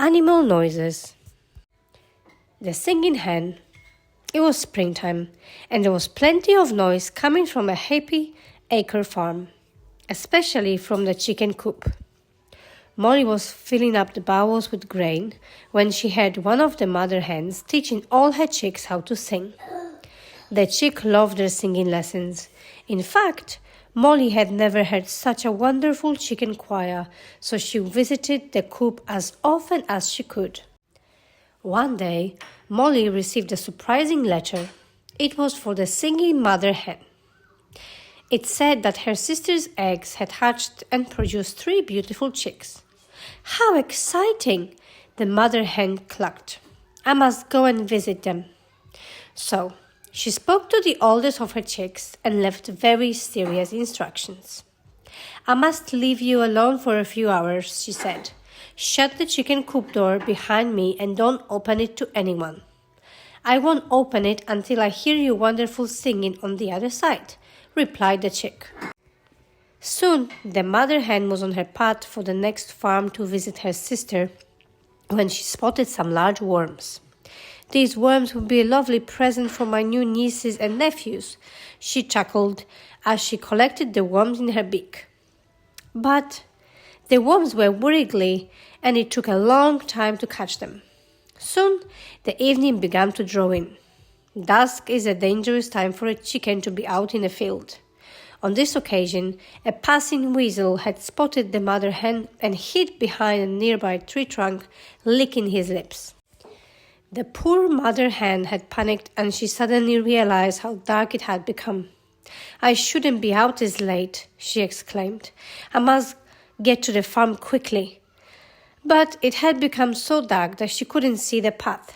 Animal noises. The singing hen. It was springtime, and there was plenty of noise coming from a happy acre farm, especially from the chicken coop. Molly was filling up the bowls with grain when she heard one of the mother hens teaching all her chicks how to sing. The chick loved their singing lessons. In fact, Molly had never heard such a wonderful chicken choir, so she visited the coop as often as she could. One day, Molly received a surprising letter. It was for the singing mother hen. It said that her sister's eggs had hatched and produced 3 beautiful chicks. "How exciting!" the mother hen clucked. "I must go and visit them." So, she spoke to the oldest of her chicks and left very serious instructions. "I must leave you alone for a few hours," she said. "Shut the chicken coop door behind me and don't open it to anyone. I won't open it until I hear your wonderful singing on the other side," replied the chick. Soon, the mother hen was on her path for the next farm to visit her sister when she spotted some large worms. "These worms would be a lovely present for my new nieces and nephews," she chuckled as she collected the worms in her beak. But the worms were wriggly, and it took a long time to catch them. Soon, the evening began to draw in. Dusk is a dangerous time for a chicken to be out in the field. On this occasion, a passing weasel had spotted the mother hen and hid behind a nearby tree trunk, licking his lips. The poor mother hen had panicked, and she suddenly realized how dark it had become. "I shouldn't be out this late," she exclaimed. "I must get to the farm quickly." But it had become so dark that she couldn't see the path.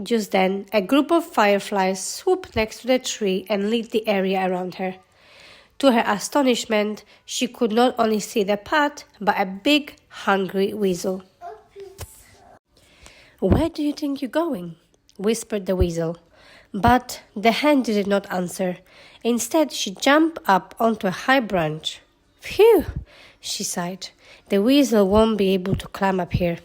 Just then, a group of fireflies swooped next to the tree and lit the area around her. To her astonishment, she could not only see the path, but a big, hungry weasel. "Where do you think you're going?" whispered the weasel. But the hen did not answer. Instead, she jumped up onto a high branch. "Phew," she sighed. "The weasel won't be able to climb up here."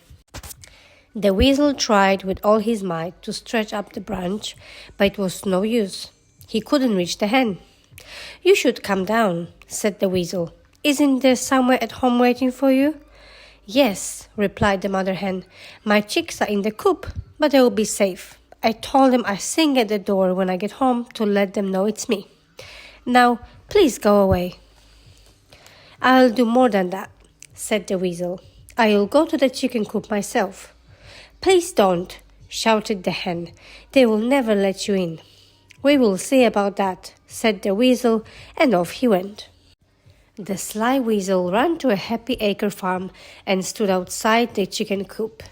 The weasel tried with all his might to stretch up the branch, but it was no use. He couldn't reach the hen. "You should come down," said the weasel. "Isn't there somewhere at home waiting for you?" "Yes," replied the mother hen. "My chicks are in the coop, but they will be safe. I told them I sing at the door when I get home to let them know it's me. Now, please go away." "I'll do more than that," said the weasel. "I'll go to the chicken coop myself." "Please don't," shouted the hen. "They will never let you in." "We will see about that," said the weasel, and off he went. The sly weasel ran to a happy acre farm and stood outside the chicken coop.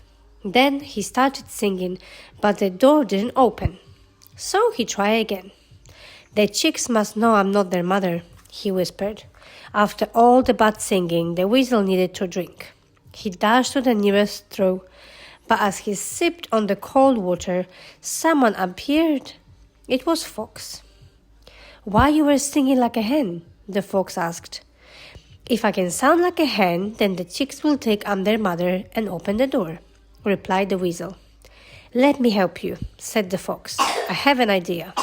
Then he started singing, but the door didn't open. So he tried again. "The chicks must know I'm not their mother," he whispered. After all the bad singing, the weasel needed to drink. He dashed to the nearest trough, but as he sipped on the cold water, someone appeared. It was Fox. "Why you were singing like a hen?" the fox asked. "If I can sound like a hen, then the chicks will think I'm their mother and open the door," replied the weasel. "Let me help you," said the fox. "I have an idea."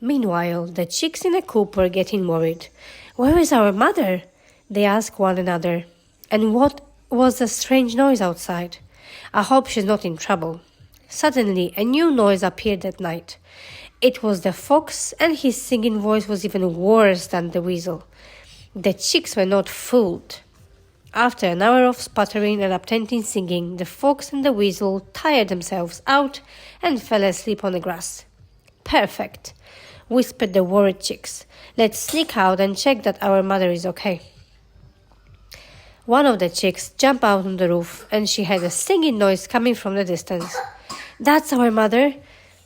Meanwhile, the chicks in the coop were getting worried. "Where is our mother?" they asked one another. "And what was the strange noise outside? I hope she's not in trouble." Suddenly, a new noise appeared at night. It was the fox, and his singing voice was even worse than the weasel. The chicks were not fooled. After an hour of sputtering and attempting singing, the fox and the weasel tired themselves out and fell asleep on the grass. "Perfect," whispered the worried chicks. "Let's sneak out and check that our mother is okay." One of the chicks jumped out on the roof, and she heard a singing noise coming from the distance. "That's our mother,"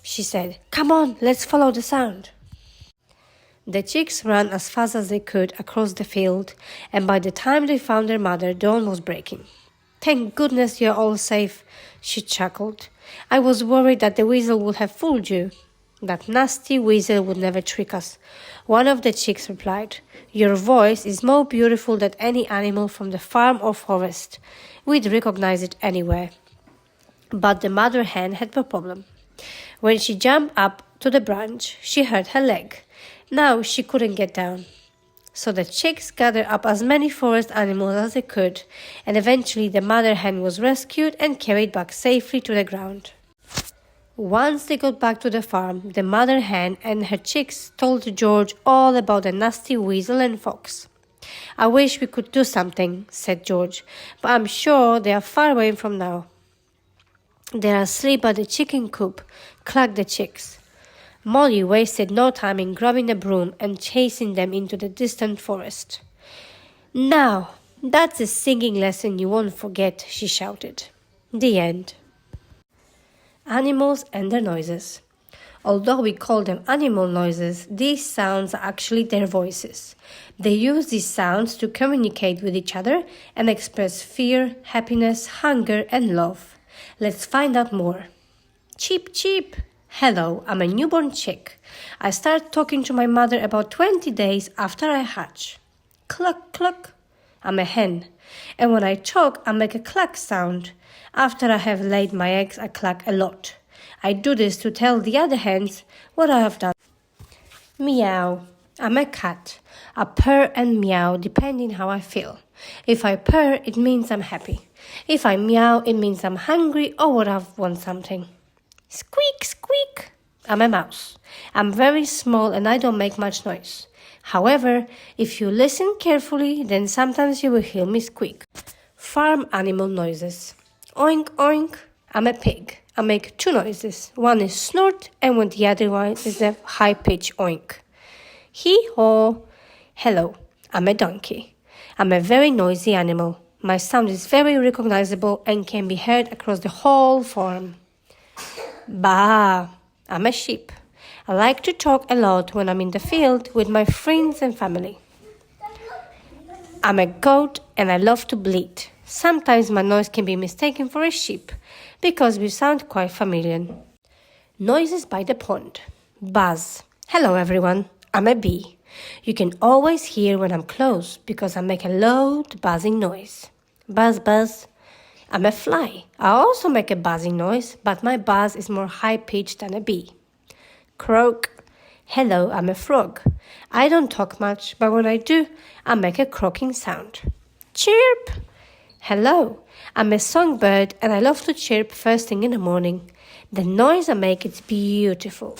she said. "Come on, let's follow the sound." The chicks ran as fast as they could across the field, and by the time they found their mother, dawn was breaking. "Thank goodness you're all safe," she chuckled. "I was worried that the weasel would have fooled you." That nasty weasel would never trick us. One of the chicks replied, "Your voice is more beautiful than any animal from the farm or forest. We'd recognize it anywhere." But the mother hen had a problem. When she jumped up to the branch, she hurt her leg. Now she couldn't get down. So the chicks gathered up as many forest animals as they could, and eventually the mother hen was rescued and carried back safely to the ground. Once they got back to the farm, the mother hen and her chicks told George all about the nasty weasel and fox. "I wish we could do something," said George, "but I'm sure they are far away from now." "They're asleep at the chicken coop," clucked the chicks. Molly wasted no time in grabbing a broom and chasing them into the distant forest. "Now, that's a singing lesson you won't forget," she shouted. The end. Animals and their noises. Although we call them animal noises, these sounds are actually their voices. They use these sounds to communicate with each other and express fear, happiness, hunger, and love. Let's find out more. Cheep, cheep. Hello, I'm a newborn chick. I start talking to my mother about 20 days after I hatch. Cluck, cluck. I'm a hen. And when I talk, I make a cluck sound. After I have laid my eggs, I cluck a lot. I do this to tell the other hens what I have done. Meow. I'm a cat. I purr and meow depending how I feel. If I purr, it means I'm happy. If I meow, it means I'm hungry or would have want something. Squeak, squeak. I'm a mouse. I'm very small and I don't make much noise. However, if you listen carefully, then sometimes you will hear me squeak. Farm animal noises. Oink, oink. I'm a pig. I make two noises. One is snort and when the other one is a high-pitched oink. Hee-haw. Hello. I'm a donkey. I'm a very noisy animal. My sound is very recognizable and can be heard across the whole farm. Baa. I'm a sheep. I like to talk a lot when I'm in the field with my friends and family. I'm a goat and I love to bleat. Sometimes my noise can be mistaken for a sheep because we sound quite familiar. Noises by the pond. Buzz. Hello everyone. I'm a bee. You can always hear when I'm close because I make a loud buzzing noise. Buzz, buzz. I'm a fly. I also make a buzzing noise, but my buzz is more high-pitched than a bee. Croak. Hello, I'm a frog. I don't talk much, but when I do, I make a croaking sound. Chirp. Hello, I'm a songbird and I love to chirp first thing in the morning. The noise I make is beautiful.